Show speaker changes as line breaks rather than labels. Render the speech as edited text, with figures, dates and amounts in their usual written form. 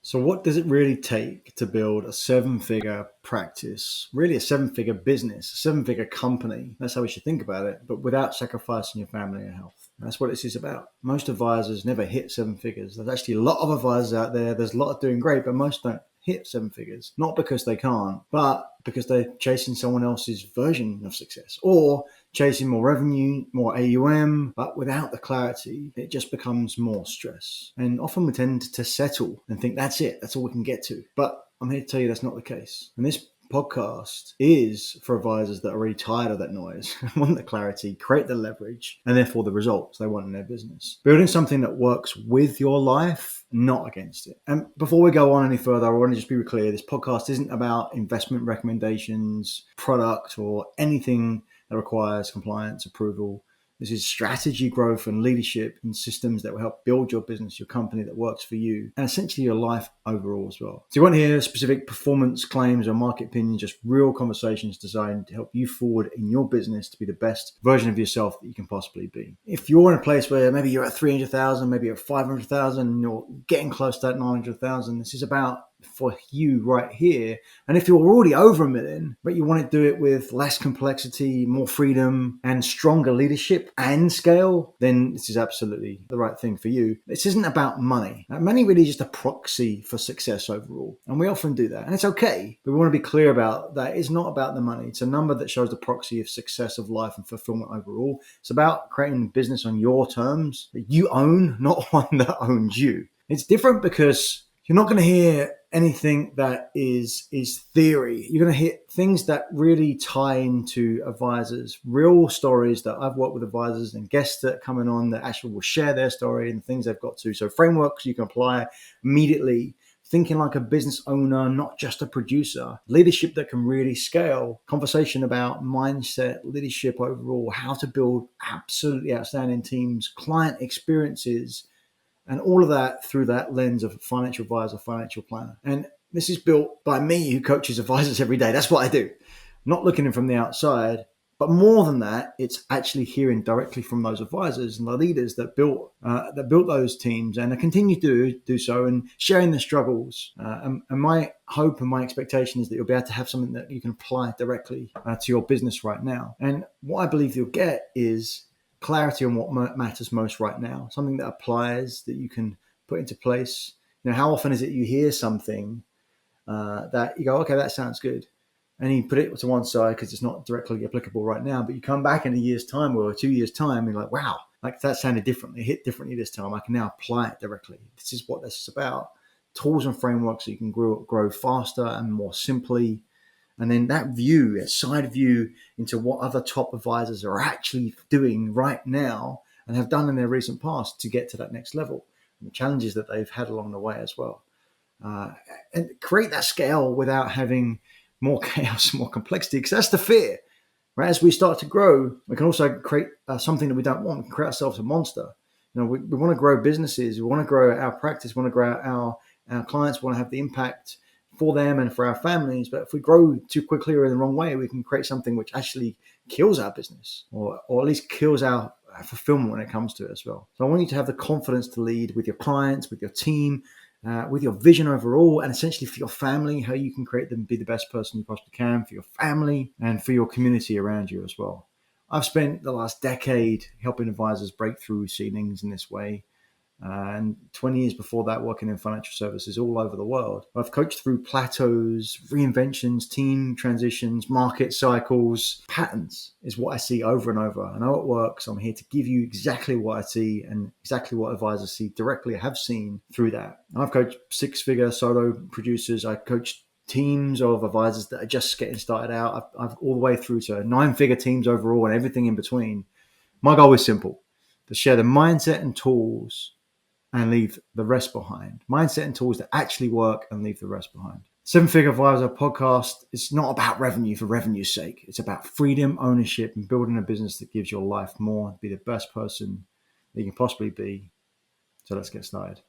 So what does it really take to build a seven-figure practice, really a seven-figure business, a seven-figure company? That's how we should think about it, but without sacrificing your family and health. That's what this is about. Most advisors never hit seven figures. There's actually a lot of advisors out there. There's a lot of doing great, but most don't hit seven figures. Not because they can't, but because they're chasing someone else's version of success or chasing more revenue, more AUM, but without the clarity, it just becomes more stress. And often we tend to settle and think that's it. That's all we can get to. But I'm here to tell you that's not the case. And this podcast is for advisors that are already tired of that noise, want the clarity, create the leverage, and therefore the results they want in their business. Building something that works with your life, not against it. And before we go on any further, I want to just be clear, this podcast isn't about investment recommendations, product, or anything that requires compliance approval. This is strategy, growth, and leadership and systems that will help build your business, your company that works for you, and essentially your life overall as well. So you won't hear specific performance claims or market opinions, just real conversations designed to help you forward in your business to be the best version of yourself that you can possibly be. If you're in a place where maybe you're at 300,000, maybe you're at 500,000, and you're getting close to that 900,000, this is about for you right here. And if you're already over $1 million, but you want to do it with less complexity, more freedom, and stronger leadership and scale, then this is absolutely the right thing for you. This isn't about money. Money really is just a proxy for success overall. And we often do that. And it's okay. But we want to be clear about that. It's not about the money. It's a number that shows the proxy of success of life and fulfillment overall. It's about creating a business on your terms that you own, not one that owns you. It's different because you're not going to hear anything that is theory. You're going to hear things that really tie into advisors, real stories that I've worked with advisors and guests that are coming on that actually will share their story and things they've got to. So frameworks you can apply immediately, thinking like a business owner, not just a producer, leadership that can really scale, conversation about mindset, leadership overall, how to build absolutely outstanding teams, client experiences, and all of that through that lens of financial advisor, financial planner. And this is built by me who coaches advisors every day. That's what I do. I'm not looking in from the outside, but more than that, it's actually hearing directly from those advisors and the leaders that built those teams and continue to do so, and sharing the struggles. And my hope and my expectation is that you'll be able to have something that you can apply directly to your business right now. And what I believe you'll get is clarity on what matters most right now, something that applies, that you can put into place. You know, how often is it you hear something that you go, okay, that sounds good, and you put it to one side because it's not directly applicable right now, but you come back in a year's time or 2 years' time and you're like, wow, like that sounded differently, hit differently this time. I can now apply it directly. This is what this is about. Tools and frameworks so you can grow faster and more simply. And then that view, a side view into what other top advisors are actually doing right now and have done in their recent past to get to that next level, and the challenges that they've had along the way as well. And create that scale without having more chaos, more complexity, because that's the fear. Right? As we start to grow, we can also create something that we don't want. We can create ourselves a monster. You know, we want to grow businesses. We want to grow our practice. We want to grow our clients. We want to have the impact for them and for our families. But if we grow too quickly or in the wrong way, we can create something which actually kills our business, or at least kills our fulfillment when it comes to it as well. So I want you to have the confidence to lead with your clients, with your team, with your vision overall, and essentially for your family, how you can create them be the best person you possibly can for your family and for your community around you as well. I've spent the last decade helping advisors break through ceilings in this way. And 20 years before that, working in financial services all over the world. I've coached through plateaus, reinventions, team transitions, market cycles. Patterns is what I see over and over. I know it works. I'm here to give you exactly what I see and exactly what advisors see directly, have seen through that. And I've coached six-figure solo producers. I coached teams of advisors that are just getting started out. I've all the way through to nine-figure teams overall and everything in between. My goal is simple: to share the mindset and tools and leave the rest behind. Mindset and tools that actually work and leave the rest behind. Seven Figure Advisor podcast is not about revenue for revenue's sake. It's about freedom, ownership, and building a business that gives your life more, be the best person that you can possibly be. So let's get started.